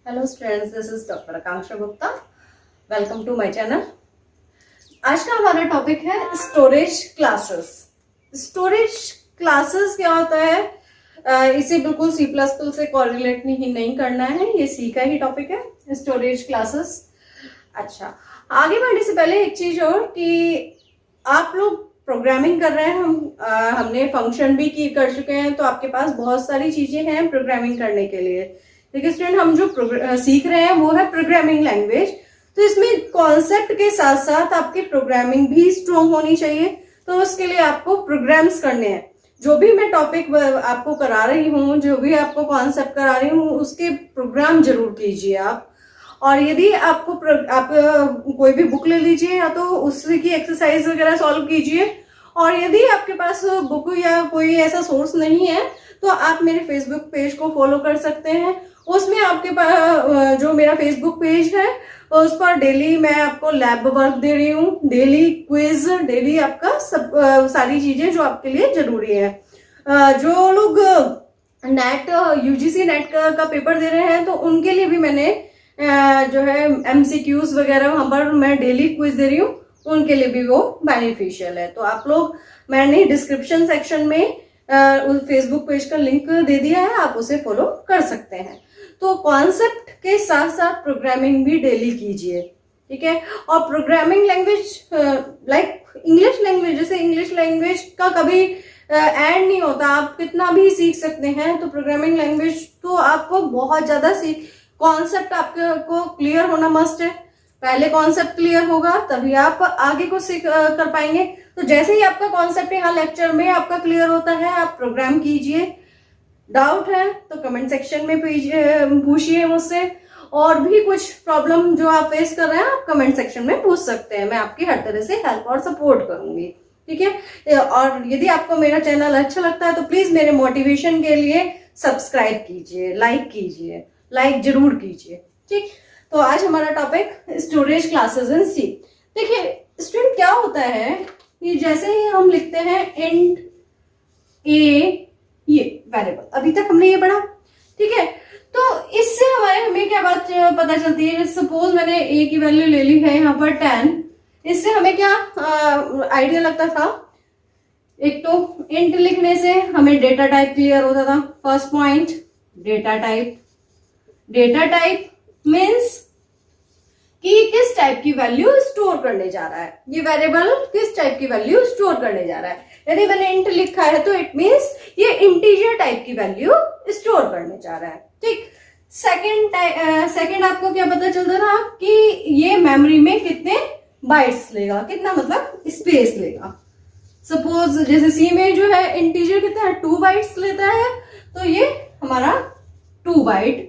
Hello students, this is doctor Akanksha Gupta. Welcome to my channel. आज का हमारा टॉपिक है स्टोरेज क्लासेस। स्टोरेज क्लासेस क्या होता है? इसे बिल्कुल सी प्लस प्लस से कोरिलेट नहीं करना है, ये सी का ही टॉपिक है, स्टोरेज क्लासेस। अच्छा, आगे बढ़ने से पहले एक चीज और कि आप लोग प्रोग्रामिंग कर रहे हैं, हमने फंक्शन भी कर चुके हैं, तो आपके पास बहुत सारी चीजें हैं प्रोग्रामिंग करने के लिए। देखिए स्टूडेंट, हम जो सीख रहे हैं वो है प्रोग्रामिंग लैंग्वेज, तो इसमें कॉन्सेप्ट के साथ साथ आपकी प्रोग्रामिंग भी स्ट्रॉन्ग होनी चाहिए। तो उसके लिए आपको प्रोग्राम्स करने हैं। जो भी मैं टॉपिक आपको करा रही हूँ, जो भी आपको कॉन्सेप्ट करा रही हूँ, उसके प्रोग्राम जरूर कीजिए आप। और यदि आपको आप कोई भी बुक ले लीजिए या तो उसकी एक्सरसाइज वगैरह सॉल्व कीजिए। और यदि आपके पास बुक या कोई ऐसा सोर्स नहीं है तो आप मेरे फेसबुक पेज को फॉलो कर सकते हैं। उसमें आपके पास जो मेरा फेसबुक पेज है उस पर डेली मैं आपको लैब वर्क दे रही हूँ, डेली क्विज, डेली आपका सब सारी चीजें जो आपके लिए जरूरी है। जो लोग नेट यूजीसी नेट का पेपर दे रहे हैं तो उनके लिए भी मैंने जो है एमसीक्यूज वगैरह वहां पर मैं डेली क्विज दे रही हूँ, उनके लिए भी वो बेनिफिशियल है। तो आप लोग, मैंने डिस्क्रिप्शन सेक्शन में फेसबुक पेज का लिंक दे दिया है, आप उसे फॉलो कर सकते हैं। तो कॉन्सेप्ट के साथ साथ प्रोग्रामिंग भी डेली कीजिए, ठीक है। और programming language like English language, जैसे इंग्लिश लैंग्वेज का कभी एंड नहीं होता, आप कितना भी सीख सकते हैं। तो प्रोग्रामिंग लैंग्वेज तो आपको बहुत ज्यादा कॉन्सेप्ट आपको क्लियर होना मस्ट है। पहले कॉन्सेप्ट क्लियर होगा तभी आप आगे को सीख कर पाएंगे। तो जैसे ही आपका कॉन्सेप्ट यहाँ लेक्चर में आपका क्लियर होता है, आप प्रोग्राम कीजिए। डाउट है तो कमेंट सेक्शन में पूछिए मुझसे। और भी कुछ प्रॉब्लम जो आप फेस कर रहे हैं आप कमेंट सेक्शन में पूछ सकते हैं, मैं आपकी हर तरह से हेल्प और सपोर्ट करूंगी, ठीक है। और यदि आपको मेरा चैनल अच्छा लगता है तो प्लीज मेरे मोटिवेशन के लिए सब्सक्राइब कीजिए, लाइक जरूर कीजिए, ठीक। तो आज हमारा टॉपिक स्टोरेज क्लासेस इन सी। देखिए स्टूडेंट, क्या होता है कि जैसे ही हम लिखते हैं इंट ए, ये वेरिएबल, अभी तक हमने ये पढ़ा, ठीक है। तो इससे हमें क्या बात पता चलती है? सपोज मैंने ए की वैल्यू ले ली है यहाँ पर 10, इससे हमें क्या आइडिया लगता था? एक तो इंट लिखने से हमें डेटा टाइप क्लियर होता था। First point, data type means कि किस टाइप की वैल्यू स्टोर करने जा रहा है, ये वेरिएबल किस टाइप की वैल्यू स्टोर करने जा रहा है। यदि मैंने इंट लिखा है तो इट मीन्स ये इंटीजर टाइप की वैल्यू स्टोर करने जा रहा है, ठीक। सेकंड आपको क्या पता चलता था कि ये मेमोरी में कितने बाइट्स लेगा, कितना मतलब स्पेस लेगा। सपोज जैसे सी में जो है इंटीजर कितना है, 2 बाइट्स लेता है, तो ये हमारा 2 बाइट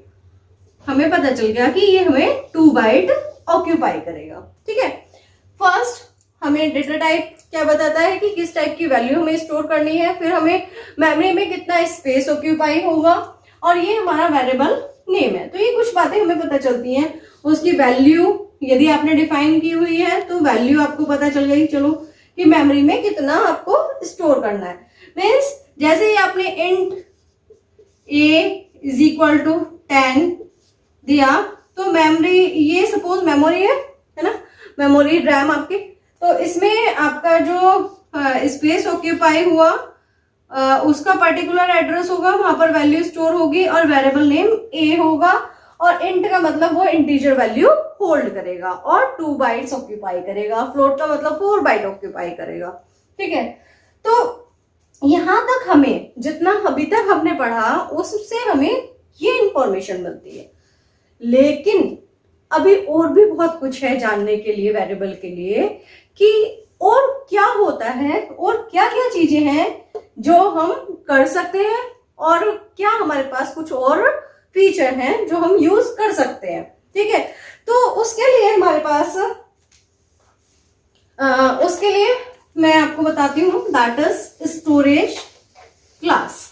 हमें पता चल गया कि ये हमें 2 बाइट ऑक्यूपाई करेगा, ठीक है। फर्स्ट हमें डेटा टाइप क्या बताता है कि किस टाइप की वैल्यू हमें स्टोर करनी है, फिर हमें मेमोरी में कितना स्पेस ऑक्यूपाई होगा, और ये हमारा वेरिएबल नेम है। तो ये कुछ बातें हमें पता चलती हैं। उसकी वैल्यू यदि आपने डिफाइन की हुई है तो वैल्यू आपको पता चल गई, चलो, कि मेमोरी में कितना आपको स्टोर करना है। मीन्स जैसे ही आपने int a is equal to 10 दिया तो मेमोरी, ये सपोज मेमोरी है ना, मेमोरी रैम आपकी, तो इसमें आपका जो स्पेस ऑक्यूपाई हुआ उसका पर्टिकुलर एड्रेस होगा, वहां पर वैल्यू स्टोर होगी और वेरिएबल नेम ए होगा। और इंट का मतलब वो इंटीजर वैल्यू होल्ड करेगा और 2 बाइट्स ऑक्यूपाई करेगा। फ्लोट का मतलब 4 बाइट ऑक्यूपाई करेगा, ठीक है। तो यहां तक हमें जितना अभी तक हमने पढ़ा उससे हमें ये इंफॉर्मेशन मिलती है। लेकिन अभी और भी बहुत कुछ है जानने के लिए वेरिएबल के लिए, कि और क्या होता है और क्या क्या चीजें हैं जो हम कर सकते हैं, और क्या हमारे पास कुछ और फीचर हैं जो हम यूज कर सकते हैं, ठीक है। तो उसके लिए हमारे पास उसके लिए मैं आपको बताती हूँ, दैट इज स्टोरेज क्लास,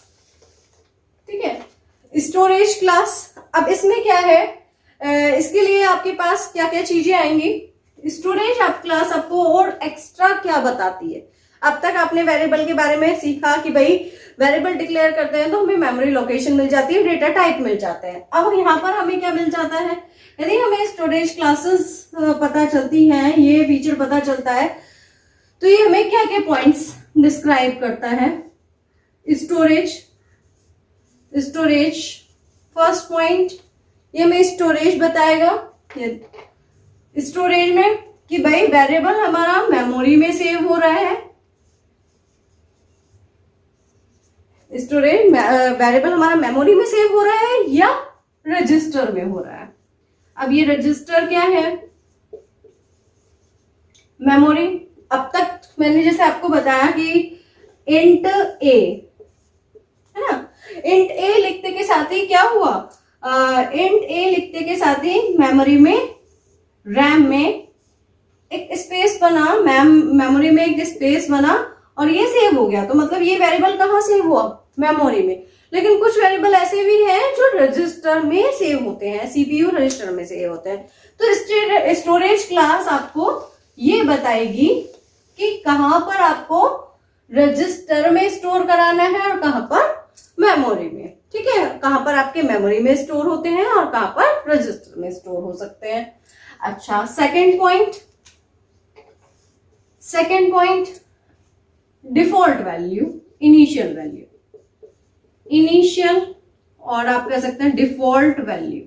ठीक है। स्टोरेज क्लास, अब इसमें क्या है, इसके लिए आपके पास क्या क्या चीजें आएंगी। स्टोरेज आप क्लास आपको और एक्स्ट्रा क्या बताती है? अब तक आपने वेरिएबल के बारे में सीखा कि भाई वेरिएबल डिक्लेयर करते हैं तो हमें मेमोरी लोकेशन मिल जाती है, डेटा टाइप मिल जाते हैं। अब यहाँ पर हमें क्या मिल जाता है, यदि हमें स्टोरेज क्लासेस पता चलती हैं, ये फीचर पता चलता है, तो ये हमें क्या क्या पॉइंट्स डिस्क्राइब करता है। स्टोरेज फर्स्ट पॉइंट, ये हमें स्टोरेज बताएगा। स्टोरेज में कि भाई वेरिएबल हमारा मेमोरी में सेव हो रहा है, स्टोरेज वेरिएबल हमारा मेमोरी में सेव हो रहा है या रजिस्टर में हो रहा है। अब ये रजिस्टर क्या है, मेमोरी। अब तक मैंने जैसे आपको बताया कि इंट ए है ना, इंट ए लिखते के साथ ही क्या हुआ, इंट ए लिखते के साथ ही मेमोरी में, रैम में एक स्पेस बना, मेमोरी में एक स्पेस बना और ये सेव हो गया। तो मतलब ये वेरिएबल कहाँ सेव हुआ, मेमोरी में। लेकिन कुछ वेरिएबल ऐसे भी हैं जो रजिस्टर में सेव होते हैं, सीपीयू रजिस्टर में सेव होते हैं। तो स्टोरेज क्लास आपको ये बताएगी कि कहां पर आपको रजिस्टर में स्टोर कराना है और कहां पर मेमोरी में। ठीक है, कहां पर आपके मेमोरी में स्टोर होते हैं और कहां पर रजिस्टर में स्टोर हो सकते हैं। अच्छा, second point default value, initial value, initial और आप कह सकते हैं डिफॉल्ट वैल्यू।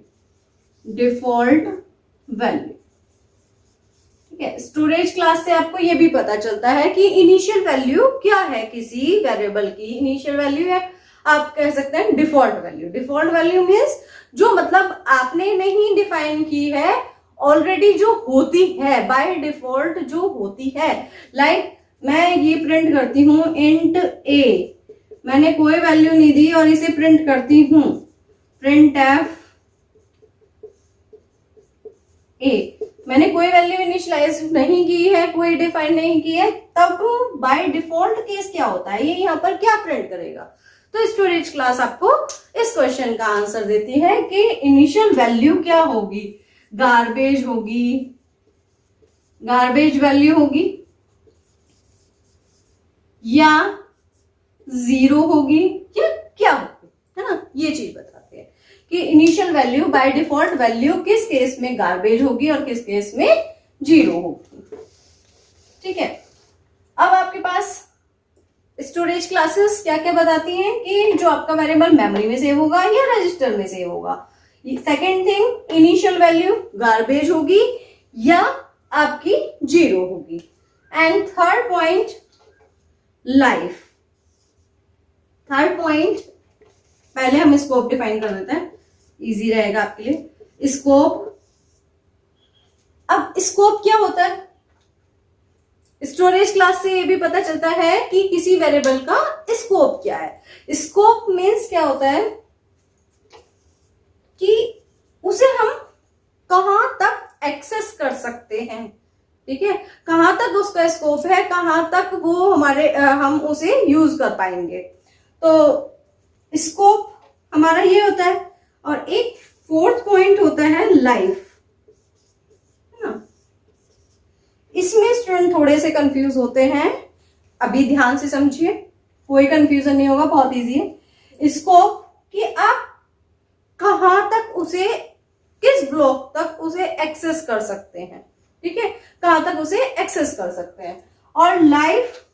ठीक है, स्टोरेज क्लास से आपको ये भी पता चलता है कि इनिशियल वैल्यू क्या है, किसी वेरिएबल की इनिशियल वैल्यू है, आप कह सकते हैं default value. Default value means जो मतलब आपने नहीं डिफाइन की है, ऑलरेडी जो होती है, बाय डिफॉल्ट जो होती है। लाइक मैं ये प्रिंट करती हूं इंट ए, मैंने कोई वैल्यू नहीं दी और इसे प्रिंट करती हूं प्रिंट एफ ए, मैंने कोई वैल्यू इनिशियलाइज नहीं की है, कोई डिफाइन नहीं की है, तब बाय डिफॉल्ट केस क्या होता है, ये यहाँ पर क्या प्रिंट करेगा। तो स्टोरेज क्लास आपको इस क्वेश्चन का आंसर देती है कि इनिशियल वैल्यू क्या होगी, गार्बेज वैल्यू होगी या 0 होगी या क्या होगी, है ना। ये चीज बताते हैं कि initial value by default value किस केस में गार्बेज होगी और किस केस में 0 होगी। ठीक है, अब आपके पास स्टोरेज क्लासेस क्या क्या बताती हैं कि जो आपका वेरिएबल मेमोरी में सेव होगा या रजिस्टर में सेव होगा। Second thing, initial value garbage होगी या आपकी 0 होगी। And third point, life. Third point, पहले हम स्कोप डिफाइन कर देते हैं, इजी रहेगा आपके लिए। स्कोप, अब स्कोप क्या होता है, स्टोरेज क्लास से ये भी पता चलता है कि किसी वेरिएबल का स्कोप क्या है। स्कोप मीन्स क्या होता है कि उसे हम कहां तक एक्सेस कर सकते हैं। ठीक है, कहां तक उसका स्कोप है, कहां तक वो हम उसे यूज कर पाएंगे। तो स्कोप हमारा ये होता है। और एक फोर्थ पॉइंट होता है लाइफ। इसमें स्टूडेंट थोड़े से कंफ्यूज होते हैं, अभी ध्यान से समझिए, कोई कंफ्यूजन नहीं होगा, बहुत इजी है। स्कोप कि आप कहां तक उसे, किस ब्लॉक तक उसे एक्सेस कर सकते हैं। ठीक है, कहां तक उसे एक्सेस कर सकते हैं। और लाइफ,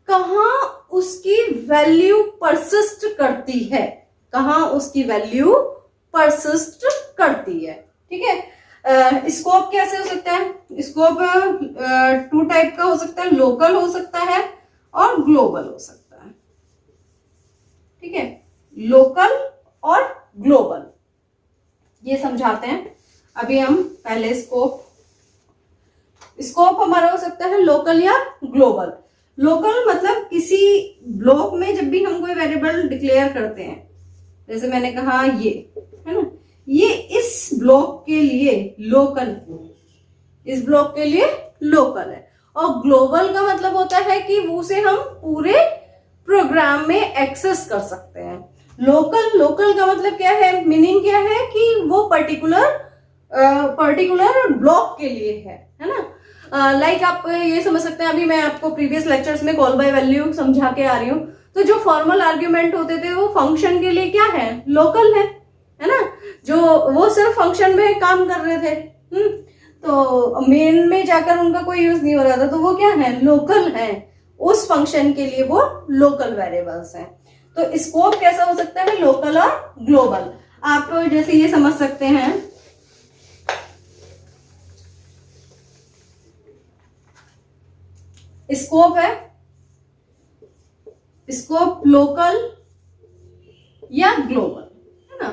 कहां उसकी वैल्यू परसिस्ट करती है, कहां उसकी वैल्यू परसिस्ट करती है। ठीक है, स्कोप कैसे हो सकता है, स्कोप 2 टाइप का हो सकता है, लोकल हो सकता है और ग्लोबल हो सकता है। ठीक है, लोकल और ग्लोबल, ये समझाते हैं अभी हम। पहले स्कोप हमारा हो सकता है लोकल या ग्लोबल। लोकल मतलब किसी ब्लॉक में जब भी हम कोई वेरिएबल डिक्लेयर करते हैं, जैसे मैंने कहा ये है ना, ये इस ब्लॉक के लिए लोकल, इस ब्लॉक के लिए लोकल है। और ग्लोबल का मतलब होता है कि उसे हम पूरे प्रोग्राम में एक्सेस कर सकते हैं। लोकल का मतलब क्या है, मीनिंग क्या है कि वो पर्टिकुलर ब्लॉक के लिए है ना। लाइक आप ये समझ सकते हैं, अभी मैं आपको प्रीवियस लेक्चर्स में कॉल बाय वैल्यू समझा के आ रही हूँ, तो जो फॉर्मल आर्ग्यूमेंट होते थे वो फंक्शन के लिए क्या है, लोकल है ना, जो वो सिर्फ फंक्शन में काम कर रहे थे। तो मेन में जाकर उनका कोई यूज नहीं हो रहा था, तो वो क्या है, लोकल है, उस फंक्शन के लिए वो लोकल वेरिएबल्स हैं। तो स्कोप कैसा हो सकता है, लोकल और ग्लोबल। आप जैसे ये समझ सकते हैं, स्कोप है, स्कोप लोकल या ग्लोबल, है ना।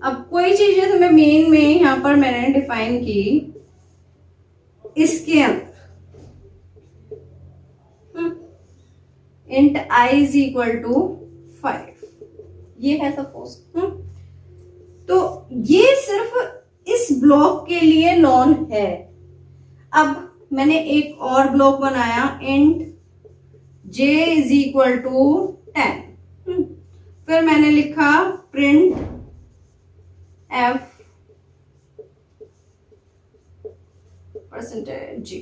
अब कोई चीज जैसे मैं मेन में यहां पर मैंने डिफाइन की, इसके अंदर int i is equal to 5, ये है सपोज। तो ये सिर्फ इस ब्लॉक के लिए नॉन है। अब मैंने एक और ब्लॉक बनाया, int j is equal to 10, फिर मैंने लिखा प्रिंट f परसेंटेज g,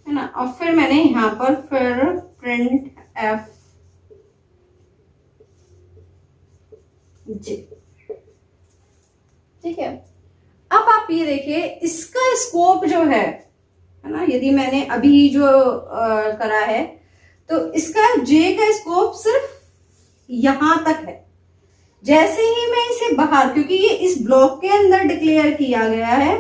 है ना, और फिर मैंने यहां पर फिर प्रिंट f g, ठीक है। अब आप ये देखिए, इसका स्कोप जो है ना, यदि मैंने अभी जो करा है, तो इसका j का स्कोप सिर्फ यहां तक है। जैसे ही मैं इसे बाहर, क्योंकि ये इस ब्लॉक के अंदर डिक्लेयर किया गया है,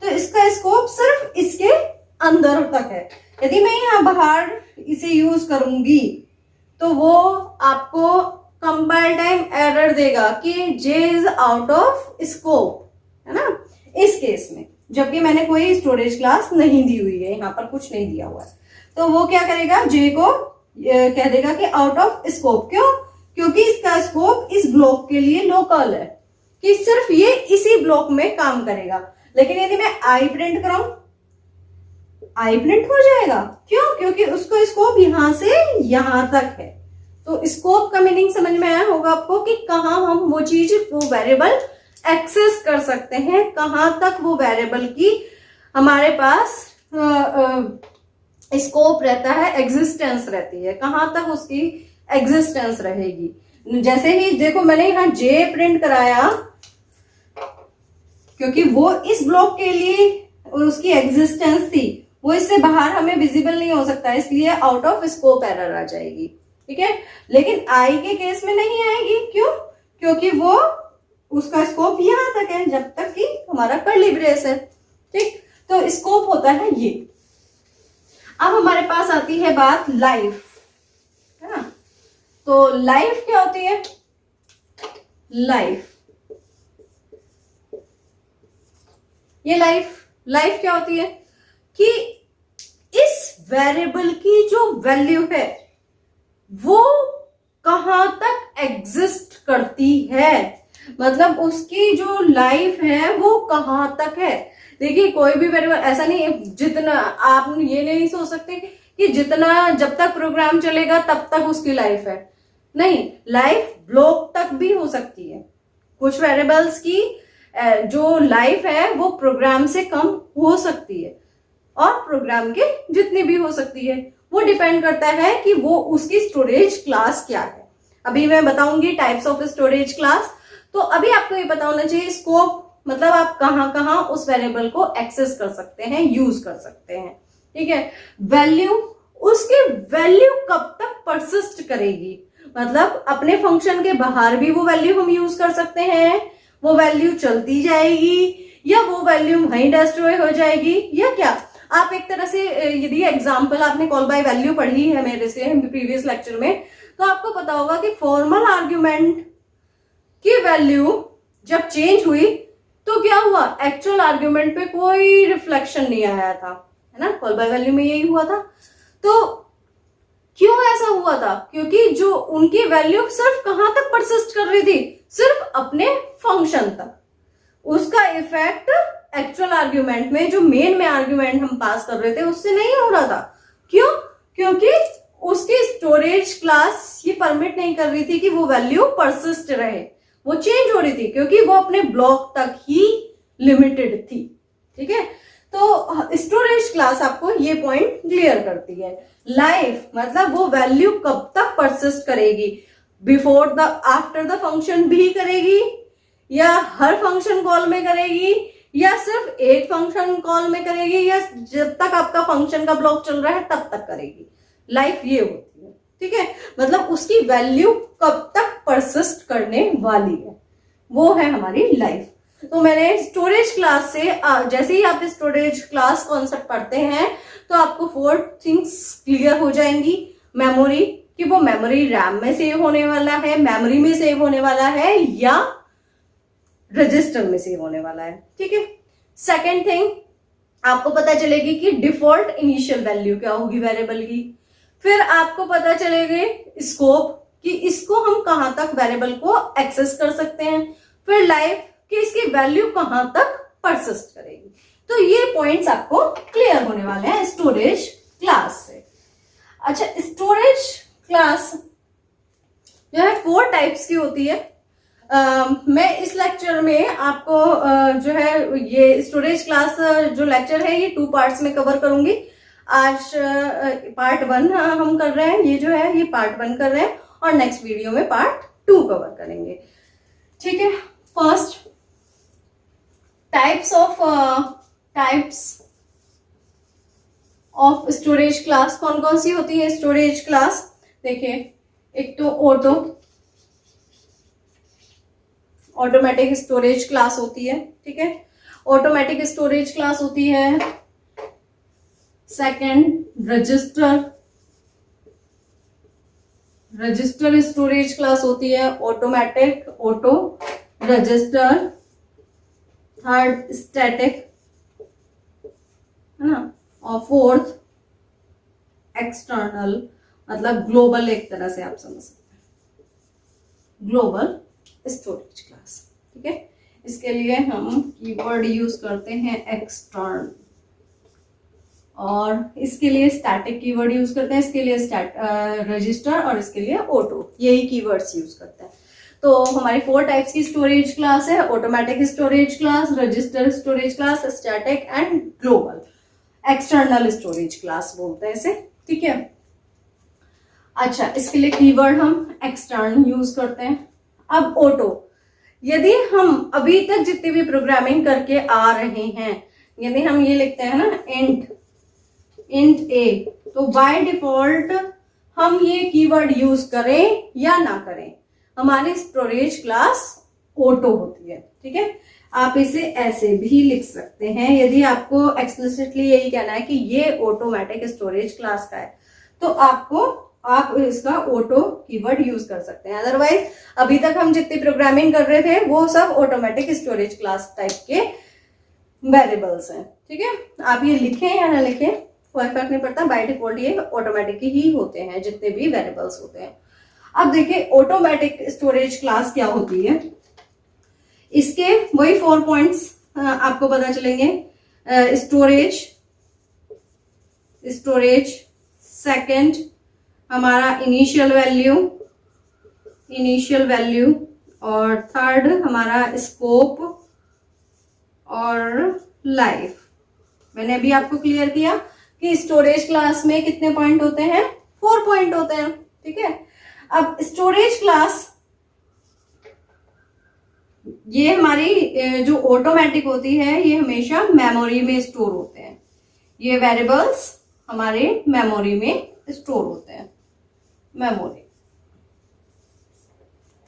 तो इसका स्कोप सिर्फ इसके अंदर तक है। यदि मैं यहां बाहर इसे यूज करूंगी तो वो आपको कंपाइल टाइम एरर देगा कि j is out of scope, है ना, इस केस में, जबकि मैंने कोई स्टोरेज क्लास नहीं दी हुई है, यहां पर कुछ नहीं दिया हुआ है। तो वो क्या करेगा, j को कह देगा कि आउट ऑफ स्कोप। क्यों? क्योंकि इसका स्कोप इस ब्लॉक के लिए लोकल है, कि सिर्फ ये इसी ब्लॉक में काम करेगा। लेकिन यदि मैं आई प्रिंट कराऊं, आई प्रिंट हो जाएगा। क्यों? क्योंकि उसको स्कोप यहां से यहां तक है। तो स्कोप का मीनिंग समझ में आया होगा आपको कि कहां हम वो चीज, वो वेरिएबल एक्सेस कर सकते हैं, कहां तक वो वेरिएबल की हमारे पास स्कोप रहता है, एग्जिस्टेंस रहती है, कहां तक उसकी एग्जिस्टेंस रहेगी। जैसे ही देखो मैंने यहां जे प्रिंट कराया, क्योंकि वो इस ब्लॉक के लिए उसकी एग्जिस्टेंस थी, वो इससे बाहर हमें विजिबल नहीं हो सकता, इसलिए आउट ऑफ स्कोप एरर आ जाएगी, ठीक है। लेकिन आई के केस में नहीं आएगी। क्यों? क्योंकि वो उसका स्कोप यहां तक है, जब तक कि हमारा कर्ली ब्रेस है, ठीक। तो स्कोप होता है ये। अब हमारे पास आती है बात लाइफ, है ना। तो लाइफ क्या होती है? लाइफ, ये लाइफ क्या होती है कि इस वेरिएबल की जो वैल्यू है वो कहां तक एग्जिस्ट करती है, मतलब उसकी जो लाइफ है वो कहां तक है। देखिए कोई भी वेरिएबल ऐसा नहीं है, जितना आप ये नहीं सोच सकते कि जितना जब तक प्रोग्राम चलेगा तब तक उसकी लाइफ है। नहीं, लाइफ ब्लॉक तक भी हो सकती है। कुछ वेरिएबल्स की जो लाइफ है वो प्रोग्राम से कम हो सकती है, और प्रोग्राम के जितनी भी हो सकती है। वो डिपेंड करता है कि वो उसकी स्टोरेज क्लास क्या है। अभी मैं बताऊंगी टाइप्स ऑफ स्टोरेज क्लास। तो अभी आपको ये पता होना चाहिए स्कोप मतलब आप कहां कहां उस वेरिएबल को एक्सेस कर सकते हैं, यूज कर सकते हैं, ठीक है। वैल्यू, उसकी वैल्यू कब तक परसिस्ट करेगी, मतलब अपने फंक्शन के बाहर भी वो वैल्यू हम यूज कर सकते हैं, वो वैल्यू चलती जाएगी, या वो वैल्यू वहीं डिस्ट्रॉय हो जाएगी, या क्या। आप एक तरह से यदि एग्जाम्पल आपने कॉल बाय वैल्यू पढ़ी है मेरे से प्रीवियस लेक्चर में, तो आपको पता होगा कि फॉर्मल आर्ग्यूमेंट की वैल्यू जब चेंज हुई तो क्या हुआ, एक्चुअल आर्ग्यूमेंट पे कोई रिफ्लेक्शन नहीं आया था, है ना। कॉल बाय वैल्यू में यही हुआ था। तो क्यों ऐसा हुआ था? क्योंकि जो उनकी वैल्यू सिर्फ कहां तक परसिस्ट कर रही थी, सिर्फ अपने फंक्शन तक। उसका इफेक्ट एक्चुअल आर्ग्यूमेंट में, जो मेन में आर्ग्यूमेंट हम पास कर रहे थे, उससे नहीं हो रहा था। क्यों? क्योंकि उसकी स्टोरेज क्लास ये परमिट नहीं कर रही थी कि वो वैल्यू परसिस्ट रहे, वो चेंज हो रही थी, क्योंकि वो अपने ब्लॉक तक ही लिमिटेड थी, ठीक है। तो स्टोरेज क्लास आपको ये पॉइंट क्लियर करती है। लाइफ मतलब वो वैल्यू कब तक परसिस्ट करेगी, before the after the function भी करेगी, या हर फंक्शन कॉल में करेगी, या सिर्फ एक फंक्शन कॉल में करेगी, या जब तक आपका फंक्शन का ब्लॉक चल रहा है तब तक करेगी। लाइफ ये होती है, ठीक है। मतलब उसकी वैल्यू कब तक परसिस्ट करने वाली है, वो है हमारी लाइफ। तो मैंने स्टोरेज क्लास से जैसे ही आप स्टोरेज क्लास कॉन्सेप्ट पढ़ते हैं तो आपको 4 थिंग्स क्लियर हो जाएंगी। मेमोरी, कि वो मेमोरी रैम में सेव होने वाला है, मेमोरी में सेव होने वाला है, या रजिस्टर में सेव होने वाला है, ठीक है। सेकेंड थिंग, आपको पता चलेगी कि डिफॉल्ट इनिशियल वैल्यू क्या होगी वेरिएबल की। फिर आपको पता चलेगी स्कोप, कि इसको हम कहां तक वेरिएबल को एक्सेस कर सकते हैं। फिर लाइफ, कि इसकी वैल्यू कहां तक परसिस्ट करेगी। तो ये पॉइंट्स आपको क्लियर होने वाले हैं स्टोरेज क्लास से। अच्छा, स्टोरेज क्लास जो है 4 टाइप्स की होती है। मैं इस लेक्चर में आपको जो है ये स्टोरेज क्लास जो लेक्चर है ये 2 पार्ट्स में कवर करूंगी। आज पार्ट 1 हम कर रहे हैं, ये जो है ये पार्ट 1 कर रहे हैं, और नेक्स्ट वीडियो में पार्ट 2 कवर करेंगे, ठीक है। First, types of storage class कौन कौन सी होती है स्टोरेज क्लास। देखिए, एक तो ऑटोमेटिक स्टोरेज क्लास होती है, ठीक है। ऑटोमेटिक स्टोरेज क्लास होती है। सेकंड, रजिस्टर स्टोरेज क्लास होती है, automatic, auto, register. Third, static, है ना। और फोर्थ, एक्सटर्नल, मतलब ग्लोबल, एक तरह से आप समझ सकते हैं, ग्लोबल स्टोरेज क्लास, ठीक है। इसके लिए हम कीवर्ड यूज करते हैं एक्सटर्न, और इसके लिए स्टैटिक कीवर्ड यूज करते हैं, इसके लिए रजिस्टर, और इसके लिए ऑटो, यही कीवर्ड्स यूज करते हैं। तो हमारी 4 टाइप्स की स्टोरेज क्लास है। Automatic storage class, register storage class, static and global. External storage class बोलते हैं इसे, ठीक है। अच्छा, इसके लिए कीवर्ड हम एक्सटर्न यूज करते हैं। अब ऑटो, यदि हम अभी तक जितनी भी प्रोग्रामिंग करके आ रहे हैं, यदि हम ये लिखते हैं ना इंट ए, तो बाय डिफॉल्ट हम ये कीवर्ड यूज करें या ना करें, हमारी स्टोरेज क्लास ऑटो होती है, ठीक है। आप इसे ऐसे भी लिख सकते हैं, यदि आपको एक्सप्लिसिटली यही कहना है कि ये ऑटोमेटिक स्टोरेज क्लास का है, तो आप इसका ऑटो कीवर्ड यूज कर सकते हैं। अदरवाइज अभी तक हम जितनी प्रोग्रामिंग कर रहे थे वो सब ऑटोमेटिक स्टोरेज क्लास टाइप के वेरिएबल्स हैं, ठीक है। आप ये लिखें या ना लिखें कोई फर्क नहीं पड़ता, बाय डिफॉल्ट ये ऑटोमेटिक ही होते हैं जितने भी वेरिएबल्स होते हैं। अब देखिए, ऑटोमेटिक स्टोरेज क्लास क्या होती है, इसके वही 4 पॉइंट्स आपको पता चलेंगे। स्टोरेज, सेकंड हमारा इनिशियल वैल्यू, और थर्ड हमारा स्कोप, और लाइफ। मैंने अभी आपको क्लियर किया कि स्टोरेज क्लास में कितने पॉइंट होते हैं, 4 पॉइंट होते हैं, ठीक है। अब स्टोरेज क्लास, ये हमारी जो ऑटोमेटिक होती है ये हमेशा मेमोरी में स्टोर होते हैं। ये वेरिएबल्स हमारे मेमोरी में स्टोर होते हैं, मेमोरी,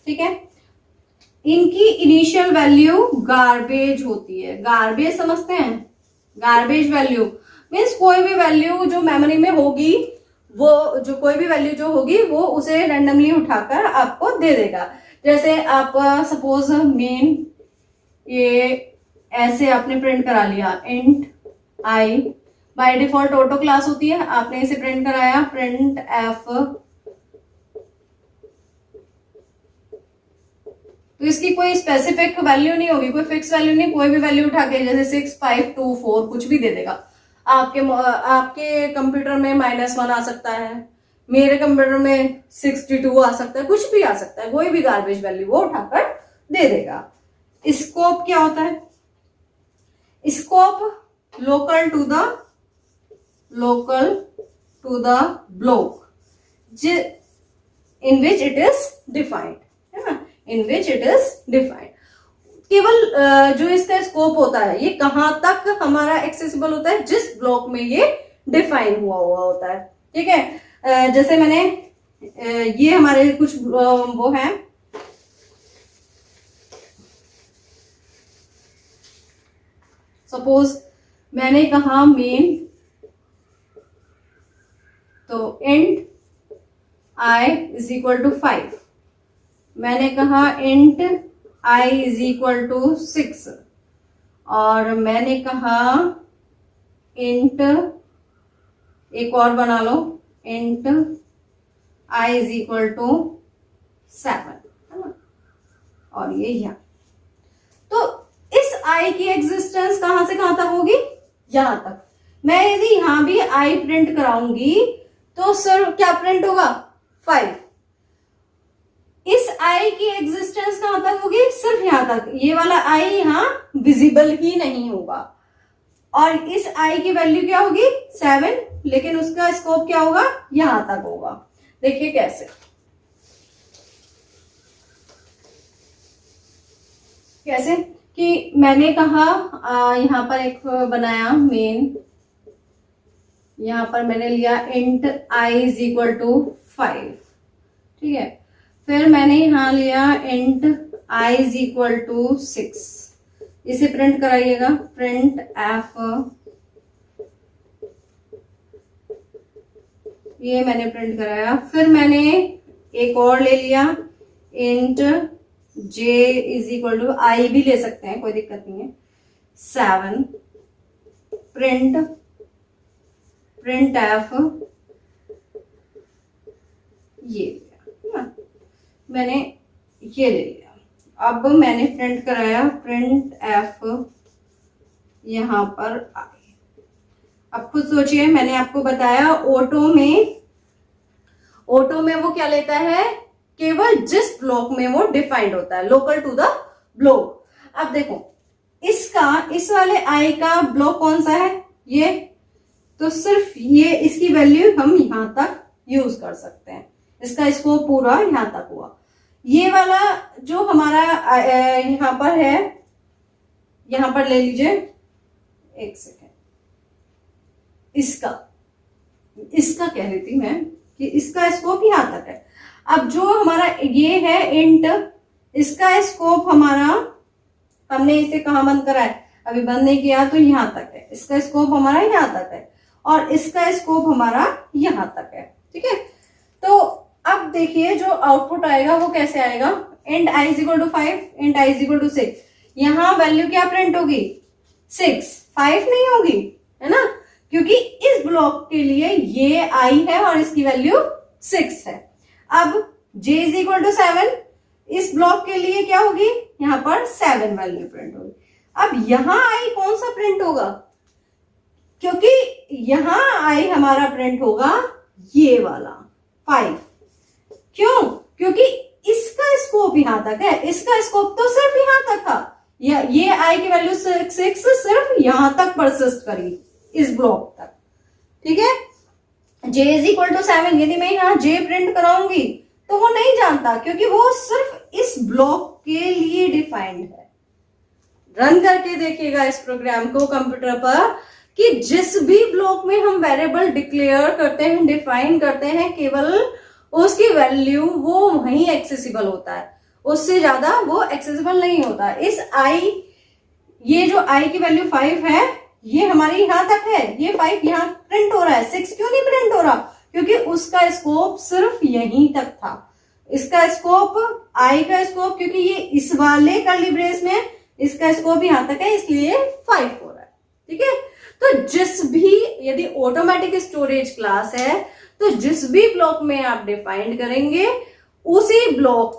ठीक है। इनकी इनिशियल वैल्यू गार्बेज होती है। गार्बेज समझते हैं, गार्बेज वैल्यू मीन्स कोई भी वैल्यू जो मेमोरी में होगी, वो जो कोई भी वैल्यू जो होगी वो उसे रैंडमली उठाकर आपको दे देगा। जैसे आप सपोज मेन ये ऐसे आपने प्रिंट करा लिया int I, by default auto class होती है, आपने इसे प्रिंट कराया प्रिंट एफ, तो इसकी कोई स्पेसिफिक वैल्यू नहीं होगी, कोई फिक्स वैल्यू नहीं, कोई भी वैल्यू उठा के जैसे 6, 5, 2, 4 कुछ भी दे देगा। आपके कंप्यूटर में -1 आ सकता है, मेरे कंप्यूटर में 62 आ सकता है, कुछ भी आ सकता है, कोई भी गार्बेज वैल्यू वो उठाकर दे देगा। स्कोप क्या होता है? Scope local to the block in which it is defined, है ना, in which it is defined. केवल जो इसका स्कोप होता है ये कहां तक हमारा एक्सेसिबल होता है, जिस ब्लॉक में ये डिफाइन हुआ होता है। ठीक है, जैसे मैंने ये हमारे कुछ वो है, सपोज मैंने कहा मेन, तो int i is equal to 5, मैंने कहा int i is equal to 6, और मैंने कहा इंट, एक और बना लो, int i is equal to 7, है ना, और ये यहाँ। तो इस i की एग्जिस्टेंस कहां से कहां तक होगी, यहां तक। मैं यदि यहां भी i प्रिंट कराऊंगी तो सिर्फ क्या प्रिंट होगा, 5। इस i की एग्जिस्टेंस कहां तक होगी, सिर्फ यहां तक। ये वाला i यहां विजिबल ही नहीं होगा, और इस i की वैल्यू क्या होगी, 7, लेकिन उसका स्कोप क्या होगा, यहां तक होगा। देखिए कैसे, कैसे कि मैंने कहा यहां पर एक बनाया मेन, यहां पर मैंने लिया int i is equal to 5, ठीक है। फिर मैंने यहां लिया int i is equal to 6, इसे प्रिंट कराइएगा, प्रिंट f, ये मैंने प्रिंट कराया। फिर मैंने एक और ले लिया int j is equal to, i भी ले सकते हैं, कोई दिक्कत नहीं है, 7, प्रिंट f, ये लिया, मैंने ये ले लिया। अब मैंने प्रिंट कराया प्रिंट f, यहां पर i। अब खुद सोचिए, मैंने आपको बताया ऑटो में वो क्या लेता है, केवल जिस ब्लॉक में वो डिफाइंड होता है, लोकल टू द ब्लॉक। अब देखो इस वाले i का ब्लॉक कौन सा है, ये, तो सिर्फ ये इसकी वैल्यू हम यहां तक यूज कर सकते हैं, इसका स्कोप पूरा यहां तक हुआ। ये वाला जो हमारा यहां पर है, यहां पर ले लीजिए, एक सेकेंड, इसका कह रही थी मैं कि इसका स्कोप यहां तक है। अब जो हमारा ये है इंट, इसका स्कोप हमारा, हमने इसे कहां बंद करा है, अभी बंद नहीं किया, तो यहां तक है, इसका स्कोप हमारा यहां तक है, और इसका स्कोप हमारा यहां तक है। ठीक है, तो अब देखिए जो आउटपुट आएगा वो कैसे आएगा, int i is equal to 5, int i is equal to 6, यहां वैल्यू क्या प्रिंट होगी, 6, 5 नहीं होगी, है ना, क्योंकि इस ब्लॉक के लिए ये i है और इसकी वैल्यू 6 है। अब j इज इक्वल टू 7, इस ब्लॉक के लिए क्या होगी, यहां पर 7 वैल्यू प्रिंट होगी। अब यहां i कौन सा प्रिंट होगा, क्योंकि यहां i हमारा प्रिंट होगा ये वाला 5, क्यों, क्योंकि इसका स्कोप यहां तक है, इसका स्कोप तो सिर्फ यहां तक था, ये i की वैल्यू 6 सिर्फ यहां तक परसिस्ट करी, इस ब्लॉक तक। ठीक है, j इज इक्वल टू 7, यदि मैं यहाँ j प्रिंट कराऊंगी तो वो नहीं जानता, क्योंकि वो सिर्फ इस ब्लॉक के लिए डिफाइंड है। रन करके देखिएगा इस प्रोग्राम को कंप्यूटर पर, कि जिस भी ब्लॉक में हम वेरिएबल डिक्लेयर करते हैं, डिफाइन करते हैं, केवल उसकी वैल्यू वो वहीं एक्सेसिबल होता है, उससे ज्यादा वो एक्सेसिबल नहीं होता। इस i, ये जो i की वैल्यू 5 है, ये हमारी यहां तक है, ये 5 यहां प्रिंट हो रहा है, 6 क्यों नहीं प्रिंट हो रहा, क्योंकि उसका स्कोप सिर्फ यहीं तक था। इसका स्कोप, i का स्कोप, क्योंकि ये इस वाले कर्ली ब्रेस में इसका स्कोप यहां तक है, इसलिए 5 हो रहा है। ठीक है, तो जिस भी, यदि ऑटोमेटिक स्टोरेज क्लास है, तो जिस भी ब्लॉक में आप डिफाइन करेंगे उसी ब्लॉक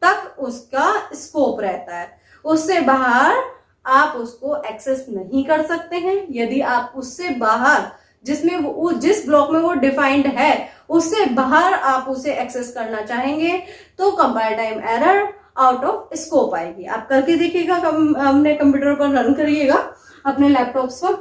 तक उसका स्कोप रहता है, उससे बाहर आप उसको एक्सेस नहीं कर सकते हैं। यदि आप उससे बाहर, जिसमें वो, जिस ब्लॉक में वो डिफाइंड है, उससे बाहर आप उसे एक्सेस करना चाहेंगे तो compile time error out of scope आएगी। आप करके देखिएगा, हमने कंप्यूटर पर रन करिएगा अपने लैपटॉप्स पर,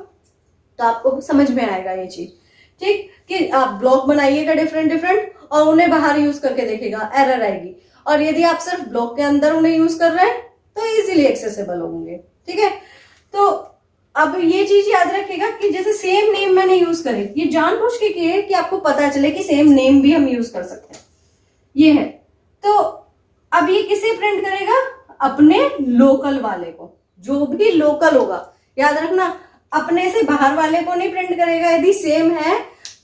तो आपको समझ में आएगा ये चीज। ठीक, कि आप ब्लॉक बनाइएगा डिफरेंट डिफरेंट और उन्हें बाहर यूज करके देखिएगा, एरर आएगी। और यदि आप सिर्फ ब्लॉक के अंदर उन्हें यूज कर रहे हैं तो इजीली एक्सेसिबल होंगे। ठीक है, तो अब ये चीज याद रखिएगा कि जैसे सेम नेम मैंने यूज करे, ये जानबूझ के किए कि आपको पता चले कि सेम नेम भी हम यूज कर सकते हैं, ये है। तो अब ये किसे प्रिंट करेगा? अपने लोकल वाले को, जो भी लोकल होगा। याद रखना, अपने से बाहर वाले को नहीं प्रिंट करेगा। यदि सेम है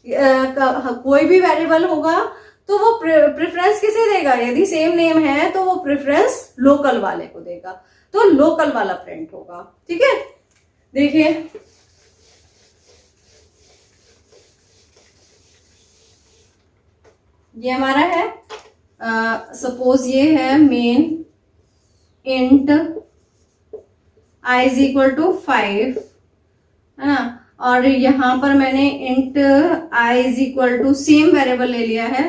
कोई भी वेरिएबल होगा तो वो प्रेफरेंस किसे देगा? यदि सेम नेम है तो वो प्रेफरेंस लोकल वाले को देगा, तो लोकल वाला प्रिंट होगा। ठीक है, देखिए ये हमारा है, सपोज ये है main int i is equal to 5, है ना, और यहां पर मैंने int i is equal to same variable ले लिया है,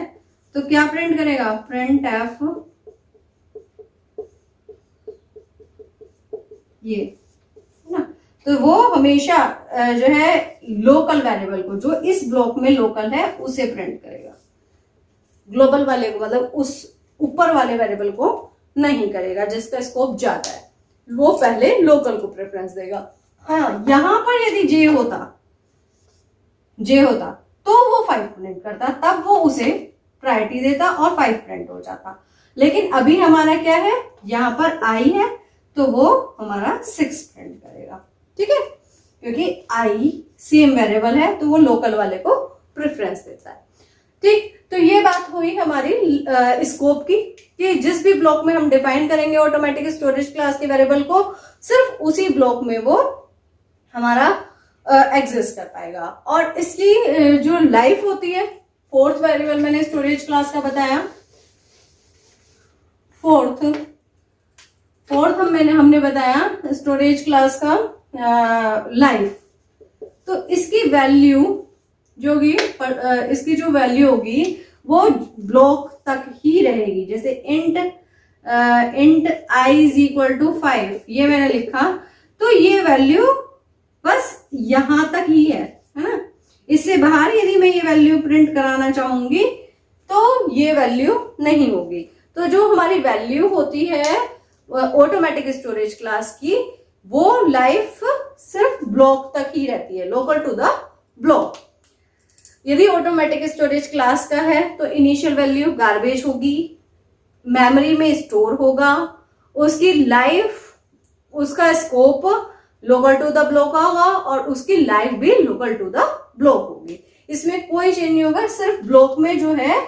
तो क्या प्रिंट करेगा? प्रिंट एफ, ये है ना, तो वो हमेशा जो है लोकल वेरिएबल को, जो इस ब्लॉक में लोकल है उसे प्रिंट करेगा, ग्लोबल वाले को, मतलब उस ऊपर वाले वेरिएबल को नहीं करेगा जिसका स्कोप ज्यादा है, वो पहले लोकल को प्रेफरेंस देगा। हाँ, यहां पर यदि जे होता तो वो 5 प्रिंट करता, तब वो उसे प्रायोरिटी देता और 5 प्रिंट हो जाता। लेकिन अभी हमारा क्या है, यहां पर आई है तो वो हमारा 6 प्रिंट करेगा। ठीक है, क्योंकि आई सेम वेरिएबल है तो वो लोकल वाले को प्रेफरेंस देता है। ठीक, तो ये बात हुई हमारी स्कोप की, कि जिस भी ब्लॉक में हम डिफाइन करेंगे ऑटोमेटिक स्टोरेज क्लास के वेरिएबल को, सिर्फ उसी ब्लॉक में वो हमारा एग्जिस्ट कर पाएगा। और इसकी जो लाइफ होती है, फोर्थ वेरिएबल मैंने स्टोरेज क्लास का बताया, फोर्थ हमने बताया स्टोरेज क्लास का लाइफ, तो इसकी वैल्यू जो होगी, इसकी जो वैल्यू होगी वो ब्लॉक तक ही रहेगी। जैसे int i is equal to 5 ये मैंने लिखा, तो ये वैल्यू बस यहां तक ही है ना। इससे बाहर यदि मैं ये वैल्यू प्रिंट कराना चाहूंगी तो ये वैल्यू नहीं होगी। तो जो हमारी वैल्यू होती है ऑटोमेटिक स्टोरेज क्लास की, वो लाइफ सिर्फ ब्लॉक तक ही रहती है, लोकल टू द ब्लॉक। यदि ऑटोमेटिक स्टोरेज क्लास का है तो इनिशियल वैल्यू गार्बेज होगी, मेमोरी में स्टोर होगा, उसकी लाइफ, उसका scope local to the block होगा और उसकी लाइफ भी लोकल टू द ब्लॉक होगी। इसमें कोई चेंज नहीं होगा, सिर्फ ब्लॉक में जो है,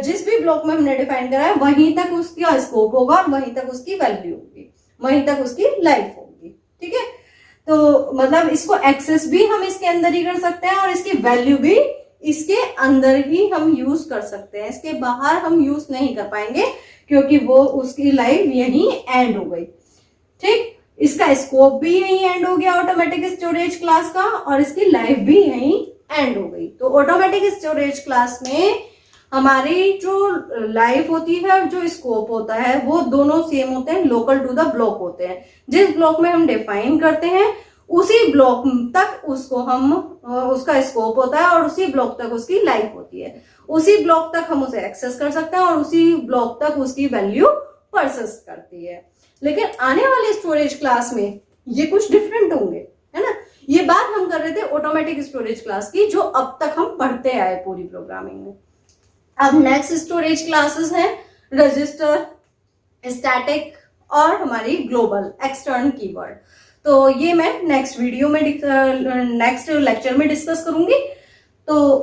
जिस भी ब्लॉक में हमने डिफाइन करा है वहीं तक उसका स्कोप होगा और वहीं तक उसकी वैल्यू होगी, वहीं तक उसकी लाइफ होगी। ठीक है, तो मतलब इसको एक्सेस भी हम इसके अंदर ही कर सकते हैं और इसकी वैल्यू भी इसके अंदर ही हम यूज कर सकते हैं। इसके बाहर हम यूज नहीं कर पाएंगे क्योंकि वो उसकी लाइफ यहीं एंड हो गई। ठीक, इसका स्कोप भी यहीं एंड हो गया ऑटोमेटिक स्टोरेज क्लास का, और इसकी लाइफ भी यहीं एंड हो गई। तो ऑटोमेटिक स्टोरेज क्लास में हमारी जो लाइफ होती है, जो स्कोप होता है, वो दोनों सेम होते हैं, लोकल टू द ब्लॉक होते हैं। जिस ब्लॉक में हम डिफाइन करते हैं उसी ब्लॉक तक उसको हम, उसका स्कोप होता है और उसी ब्लॉक तक उसकी लाइफ होती है। उसी ब्लॉक तक हम उसे एक्सेस कर सकते हैं और उसी ब्लॉक तक उसकी वैल्यू परसिस्ट करती है। लेकिन आने वाले स्टोरेज क्लास में ये कुछ डिफरेंट होंगे, है ना। ये बात हम कर रहे थे ऑटोमेटिक स्टोरेज क्लास की, जो अब तक हम पढ़ते आए पूरी प्रोग्रामिंग में। अब नेक्स्ट स्टोरेज क्लासेस हैं रजिस्टर, स्टैटिक और हमारी ग्लोबल एक्सटर्न कीवर्ड। तो ये मैं नेक्स्ट वीडियो में, नेक्स्ट लेक्चर में डिस्कस करूंगी। तो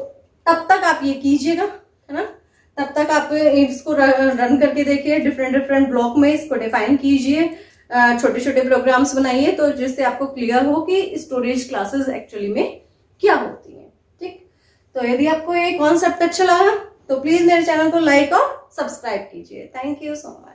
तब तक आप ये कीजिएगा, है ना। तब तक आप इसको रन करके देखिए, डिफरेंट ब्लॉक में इसको डिफाइन कीजिए, छोटे छोटे प्रोग्राम्स बनाइए, तो जिससे आपको क्लियर हो कि स्टोरेज क्लासेस एक्चुअली में क्या होती हैं। ठीक, तो यदि आपको ये कॉन्सेप्ट अच्छा लगा तो प्लीज मेरे चैनल को लाइक और सब्सक्राइब कीजिए। Thank you so much.